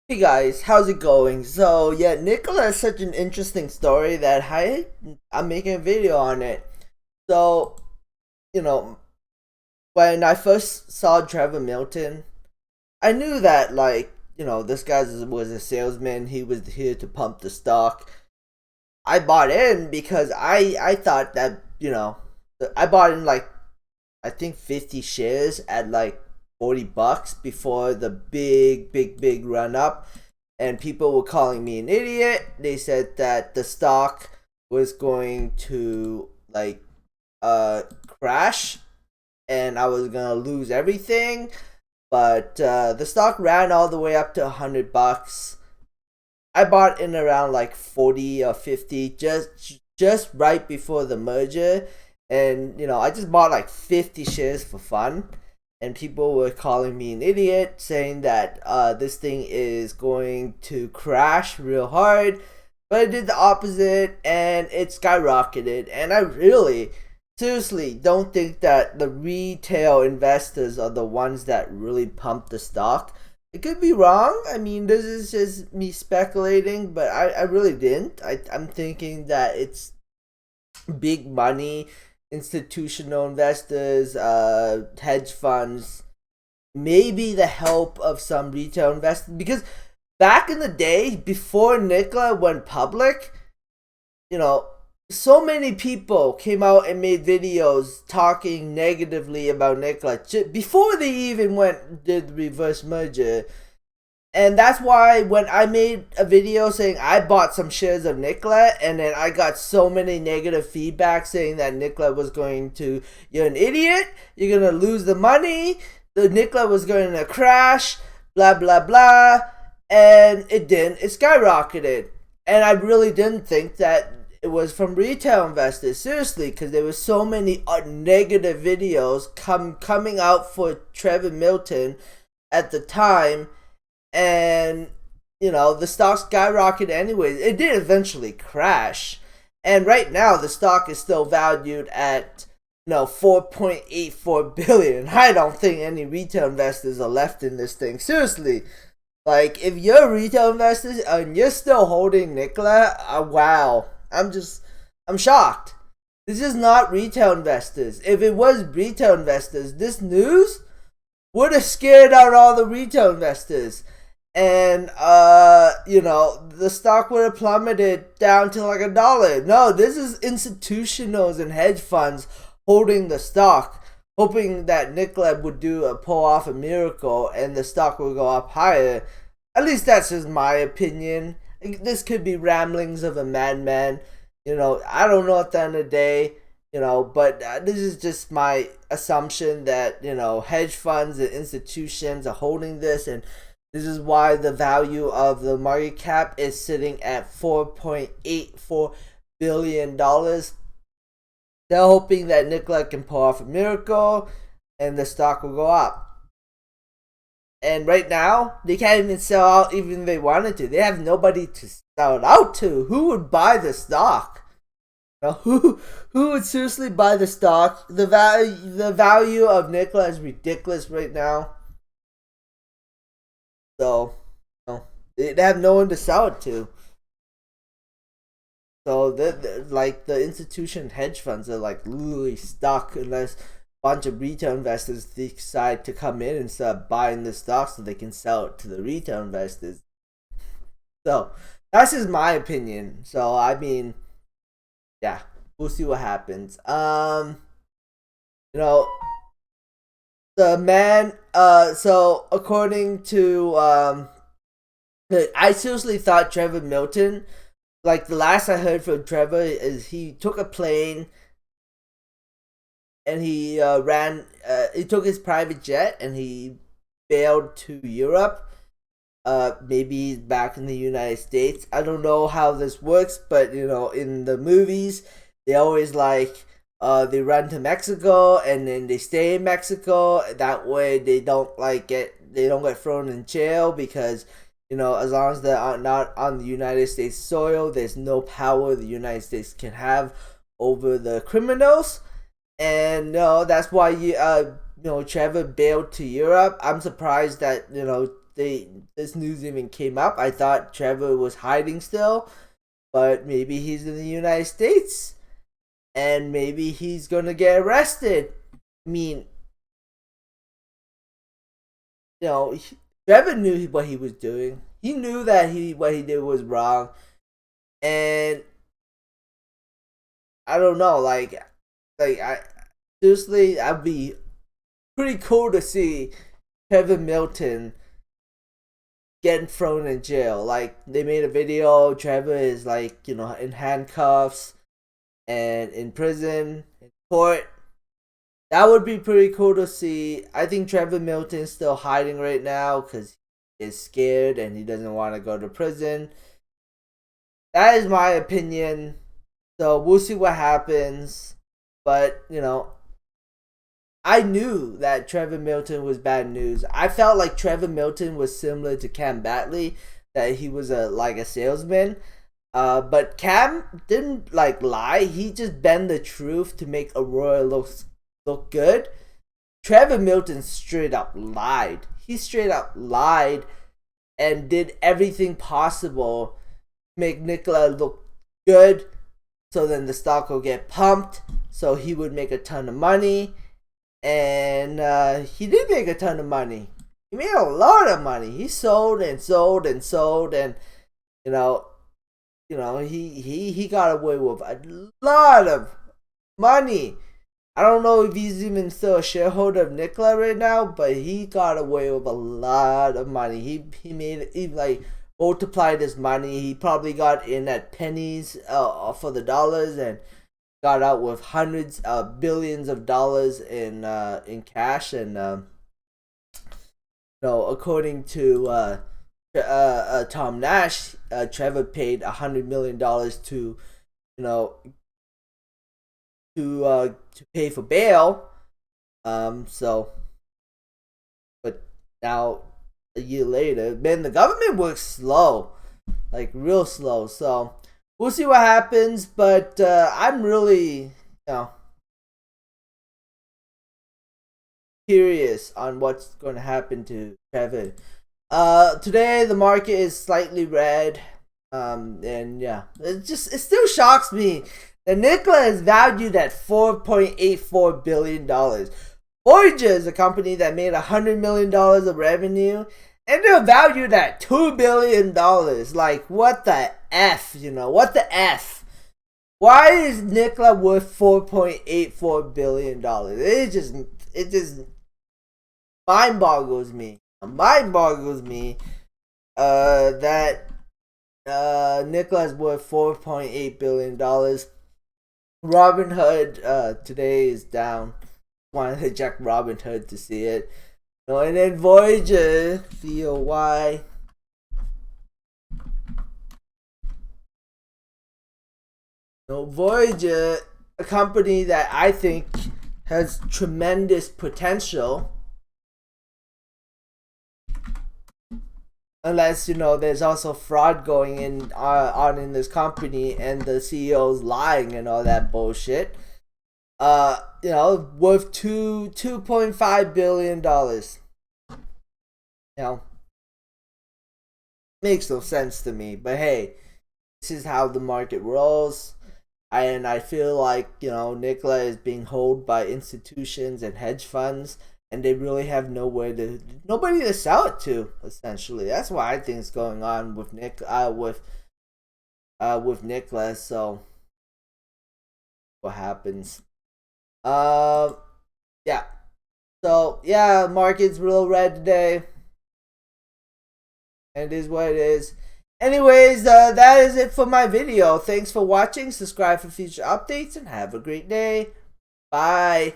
Hey guys, how's it going? So yeah, Nikola is such an interesting story that I'm making a video on it. So, you know, when I first saw Trevor Milton, I knew that this guy was a salesman. He was here to pump the stock. I bought in because I thought that, I bought in I think 50 shares at like $40 before the big run up, and people were calling me an idiot. They said that the stock was going to crash and I was gonna lose everything. But the stock ran all the way up to $100. I bought in around like 40 or 50 just right before the merger, and I just bought like 50 shares for fun, and people were calling me an idiot, saying that this thing is going to crash real hard. But it did the opposite, and it skyrocketed. And I really seriously don't think that the retail investors are the ones that really pump the stock. It could be wrong. I mean, this is just me speculating, but I really didn't. I'm thinking that it's big money, institutional investors, hedge funds, maybe the help of some retail investors. Because back in the day, before Nikola went public, you know, so many people came out and made videos talking negatively about Nikola before they even did the reverse merger. And that's why when I made a video saying I bought some shares of Nikola, and then I got so many negative feedback saying that Nikola was you're an idiot, you're going to lose the money, the Nikola was going to crash, blah, blah, blah. And it didn't. It skyrocketed. And I really didn't think that it was from retail investors, seriously, because there were so many negative videos coming out for Trevor Milton at the time. And the stock skyrocketed anyways. It did eventually crash, and right now the stock is still valued at 4.84 billion. I don't think any retail investors are left in this thing, seriously. Like, if you're retail investors and you're still holding Nikola, wow, I'm shocked. This is not retail investors. If it was retail investors, this news would have scared out all the retail investors. And the stock would have plummeted down to like $1. No, this is institutionals and hedge funds holding the stock, hoping that Nikola would pull off a miracle and the stock will go up higher. At least that's just my opinion. This could be ramblings of a madman. I don't know at the end of the day. But this is just my assumption that hedge funds and institutions are holding this, and this is why the value of the market cap is sitting at $4.84 billion. They're hoping that Nikola can pull off a miracle and the stock will go up. And right now, they can't even sell out even if they wanted to. They have nobody to sell it out to. Who would buy the stock? Who would seriously buy the stock? The value of Nikola is ridiculous right now. So, they have no one to sell it to. So, the institution hedge funds are like literally stuck unless a bunch of retail investors decide to come in and start buying the stock so they can sell it to the retail investors. So, that's just my opinion. So, I mean, yeah, we'll see what happens. The man, so according to, I seriously thought Trevor Milton, like the last I heard from Trevor is he took a plane and he he took his private jet and he bailed to Europe. Maybe he's back in the United States. I don't know how this works, but in the movies, they always they run to Mexico and then they stay in Mexico. That way they don't get thrown in jail, because as long as they're not on the United States soil, there's no power the United States can have over the criminals. And that's why Trevor bailed to Europe. I'm surprised that this news even came up. I thought Trevor was hiding still, but maybe he's in the United States, and maybe he's gonna get arrested. I mean, Trevor knew what he was doing. He knew that what he did was wrong, and I don't know, I seriously, I'd be pretty cool to see Trevor Milton getting thrown in jail. Like, they made a video, Trevor is in handcuffs and in prison, in court. That would be pretty cool to see. I think Trevor Milton's still hiding right now because he is scared and he doesn't want to go to prison. That is my opinion. So we'll see what happens. But, I knew that Trevor Milton was bad news. I felt like Trevor Milton was similar to Cam Batley, that he was a salesman. But Cam didn't lie. He just bent the truth to make Aurora look good. Trevor Milton straight up lied. He straight up lied and did everything possible to make Nikola look good, so then the stock will get pumped, so he would make a ton of money. And he did make a ton of money. He made a lot of money. He sold and sold and sold, and he got away with a lot of money. I don't know if he's even still a shareholder of Nikola right now, but he got away with a lot of money. He multiplied his money. He probably got in at pennies for the dollars, and got out with hundreds of billions of dollars in cash. And according to Tom Nash, Trevor paid $100 million to pay for bail. But now, a year later, man, the government works slow, real slow. So we'll see what happens, but I'm really, curious on what's going to happen to Trevor. Today the market is slightly red, and yeah, it still shocks me that Nikola is valued at $4.84 billion. Voyager is a company that made $100 million of revenue, and they're valued at $2 billion. What the F, what the F? Why is Nikola worth $4.84 billion? It just mind boggles me. That Nikola is worth $4.8 billion. Robinhood today is down. Wanted to check Robinhood to see it. And then Voyager, VOY. Voyager, a company that I think has tremendous potential. Unless, there's also fraud going on in this company and the CEO's lying and all that bullshit. Worth $2.5 billion. Makes no sense to me. But hey, this is how the market rolls. And I feel like, Nikola is being held by institutions and hedge funds, and they really have nobody to sell it to, essentially. That's what I think is going on with Nikola. So what happens? Yeah. So yeah, market's real red today. And it is what it is. Anyways, that is it for my video. Thanks for watching. Subscribe for future updates and have a great day. Bye.